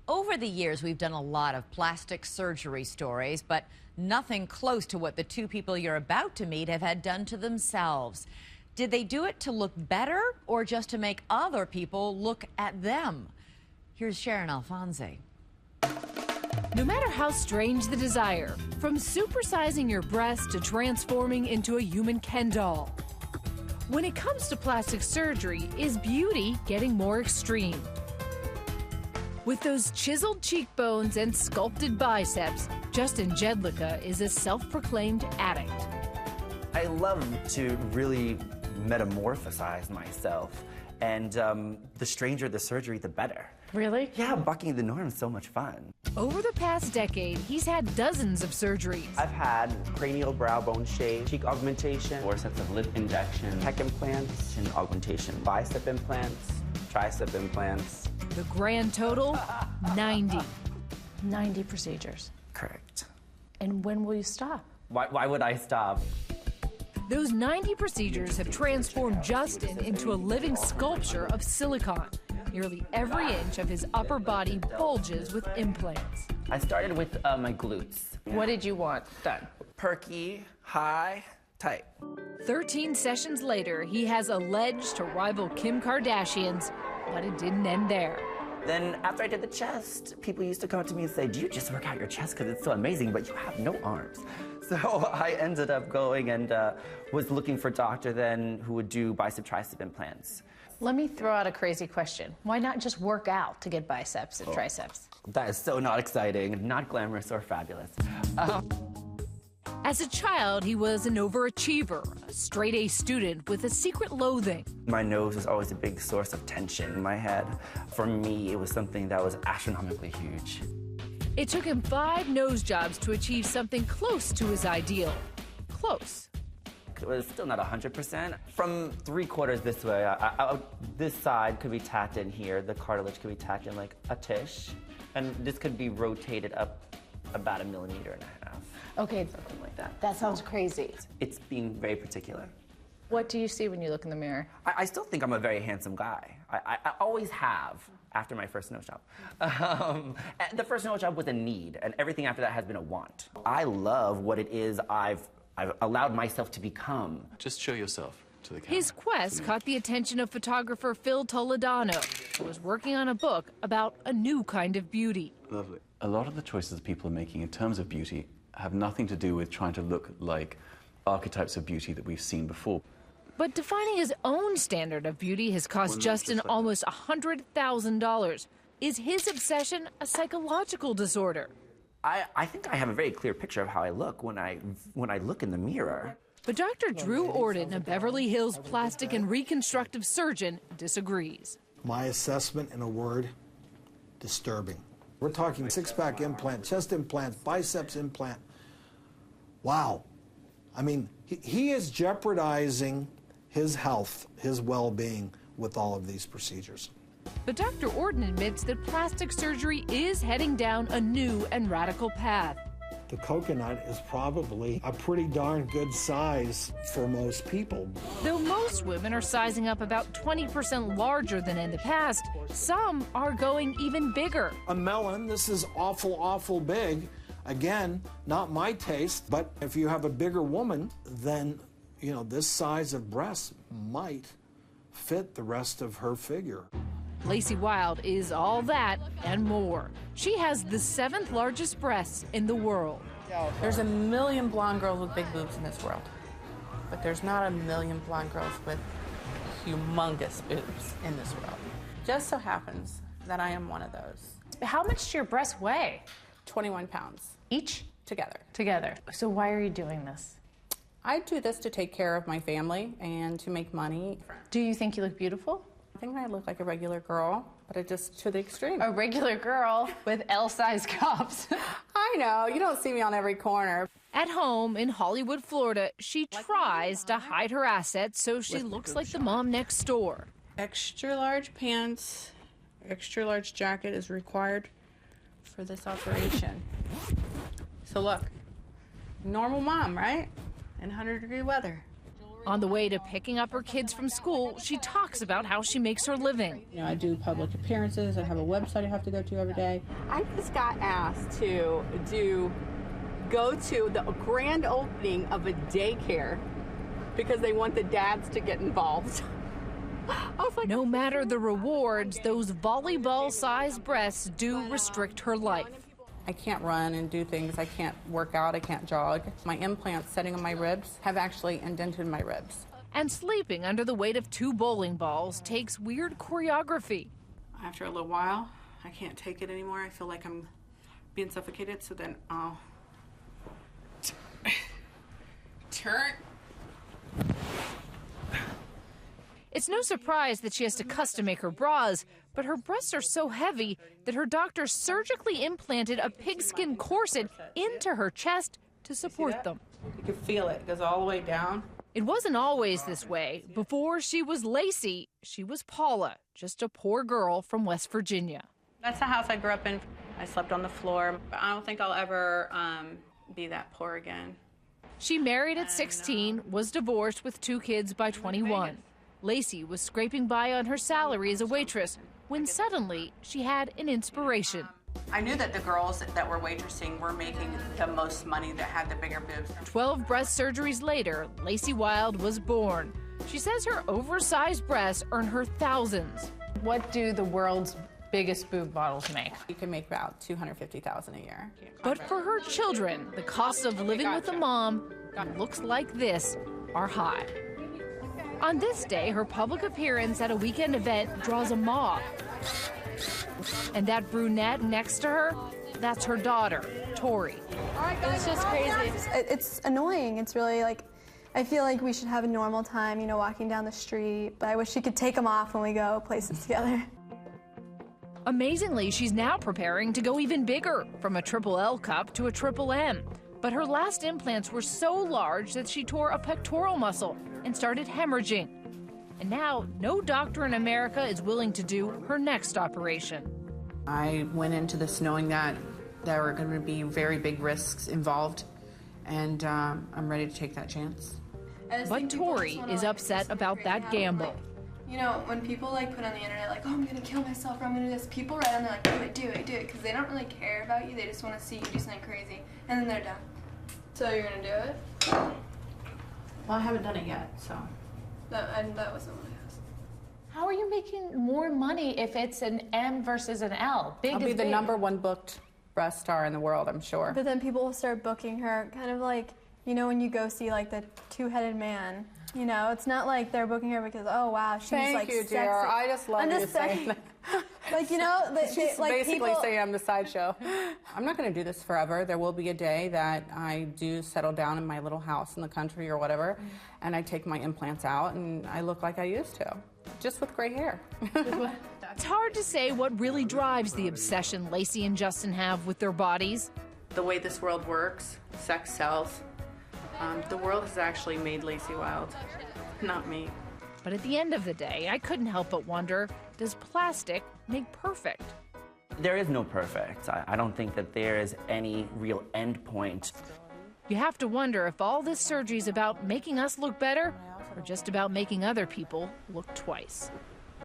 Over the years, we've done a lot of plastic surgery stories, but nothing close to what the two people you're about to meet have had done to themselves. Did they do it to look better or just to make other people look at them? Here's Sharon Alfonsi. No matter how strange the desire, from supersizing your breast to transforming into a human Ken doll, when it comes to plastic surgery, is beauty getting more extreme? With those chiseled cheekbones and sculpted biceps, Justin Jedlicka is a self-proclaimed addict. I love to really metamorphosize myself, and the stranger the surgery, the better. Really? Yeah, bucking the norm is so much fun. Over the past decade, he's had dozens of surgeries. I've had cranial brow bone shave, cheek augmentation, 4 sets of lip injection, pec implants, chin augmentation, bicep implants, tricep implants. The grand total, 90. 90 procedures. Correct. And when will you stop? Why would I stop? Those 90 procedures have transformed Justin into a living sculpture of silicone. Nearly every inch of his upper body bulges with implants. I started with my glutes. What did you want done? Perky, high, tight. 13 sessions later, he has a ledge to rival Kim Kardashian's, but it didn't end there. Then after I did the chest, people used to come up to me and say, do you just work out your chest because it's so amazing, but you have no arms? So I ended up going and was looking for a doctor then who would do bicep tricep implants. Let me throw out a crazy question. Why not just work out to get biceps and triceps? That is so not exciting, not glamorous or fabulous. As a child, he was an overachiever, a straight-A student with a secret loathing. My nose was always a big source of tension in my head. For me, it was something that was astronomically huge. It took him 5 nose jobs to achieve something close to his ideal. Close. It was still not 100%. From 3/4 this way, this side could be tacked in here, the cartilage could be tacked in like a tish, and this could be rotated up about 1.5 millimeters. Okay, Something like that. that sounds crazy. It's being very particular. What do you see when you look in the mirror? I still think I'm a very handsome guy. I always have, after my first nose job. The first nose job was a need, and everything after that has been a want. I love what it is I've allowed myself to become. Just show yourself to the camera. His quest caught the attention of photographer Phil Toledano, who was working on a book about a new kind of beauty. Lovely. A lot of the choices people are making in terms of beauty have nothing to do with trying to look like archetypes of beauty that we've seen before. But defining his own standard of beauty has cost Justin almost $100,000. Is his obsession a psychological disorder? I think I have a very clear picture of how I look when I look in the mirror. But Dr. Drew Orden, a Beverly Hills plastic and reconstructive surgeon, disagrees. My assessment in a word, disturbing. We're talking six-pack implant, chest implant, biceps implant. Wow. I mean, he is jeopardizing his health, his well-being with all of these procedures. But Dr. Orden admits that plastic surgery is heading down a new and radical path. The coconut is probably a pretty darn good size for most people. Though most women are sizing up about 20% larger than in the past, some are going even bigger. A melon, this is awful, awful big. Again, not my taste, but if you have a bigger woman, then, you know, this size of breast might fit the rest of her figure. Lacey Wild is all that and more. She has the 7th largest breasts in the world. There's a million blonde girls with big boobs in this world, but there's not a million blonde girls with humongous boobs in this world. Just so happens that I am one of those. How much do your breasts weigh? 21 pounds. Each? Together. Together. So why are you doing this? I do this to take care of my family and to make money. Do you think you look beautiful? I think I look like a regular girl, but it just to the extreme. A regular girl with L-size cups. I know, you don't see me on every corner. At home in Hollywood, Florida, she tries to hide her assets so she looks like the mom next door. Extra large pants, extra large jacket is required for this operation. So look, normal mom, right? In 100-degree weather. On the way to picking up her kids from school, she talks about how she makes her living. You know, I do public appearances. I have a website I have to go to every day. I just got asked to go to the grand opening of a daycare because they want the dads to get involved. I was like, no matter the rewards, those volleyball-sized breasts do restrict her life. I can't run and do things. I can't work out. I can't jog. My implants setting on my ribs have actually indented my ribs. And sleeping under the weight of 2 bowling balls takes weird choreography. After a little while, I can't take it anymore. I feel like I'm being suffocated, so then I'll turn. It's no surprise that she has to custom make her bras, but her breasts are so heavy that her doctor surgically implanted a pigskin corset into her chest to support them. You can feel it. It goes all the way down. It wasn't always this way. Before she was Lacey, she was Paula, just a poor girl from West Virginia. That's the house I grew up in. I slept on the floor. I don't think I'll ever be that poor again. She married at 16, was divorced with 2 kids by 21. Lacey was scraping by on her salary as a waitress when suddenly she had an inspiration. I knew that the girls that were waitressing were making the most money, that had the bigger boobs. 12 breast surgeries later, Lacey Wild was born. She says her oversized breasts earn her thousands. What do the world's biggest boob models make? You can make about $250,000 a year. But for her children, the costs of living with a mom who looks like this are high. On this day, her public appearance at a weekend event draws a mob. And that brunette next to her, that's her daughter, Tori. It's just crazy. It's annoying. It's really like, I feel like we should have a normal time, you know, walking down the street, but I wish she could take them off when we go places together. Amazingly, she's now preparing to go even bigger, from a Triple L cup to a Triple M. But her last implants were so large that she tore a pectoral muscle and started hemorrhaging. And now, no doctor in America is willing to do her next operation. I went into this knowing that there were going to be very big risks involved, and I'm ready to take that chance. But Tori is upset about that gamble. You know, when people like put on the internet like, oh, I'm gonna kill myself or I'm gonna do this, people write on there like, do it, because they don't really care about you. They just want to see you do something crazy, and then they're done. So you're gonna do it? Well, I haven't done it yet, so. That wasn't what I asked. How are you making more money if it's an M versus an L? I'll be the #1 booked breast star in the world, I'm sure. But then people will start booking her, kind of like, you know, when you go see like the 2-headed man. You know, it's not like they're booking her because, oh wow, she's like Thank you, sexy. dear. I just love you saying that. Like, you know, She's like basically people saying I'm the sideshow. I'm not going to do this forever. There will be a day that I do settle down in my little house in the country or whatever, and I take my implants out and I look like I used to, just with gray hair. It's hard to say what really drives the obsession Lacey and Justin have with their bodies. The way this world works, sex sells. The world has actually made Lacey Wild, not me. But at the end of the day, I couldn't help but wonder, does plastic make perfect? There is no perfect. I don't think that there is any real end point. You have to wonder if all this surgery is about making us look better or just about making other people look twice.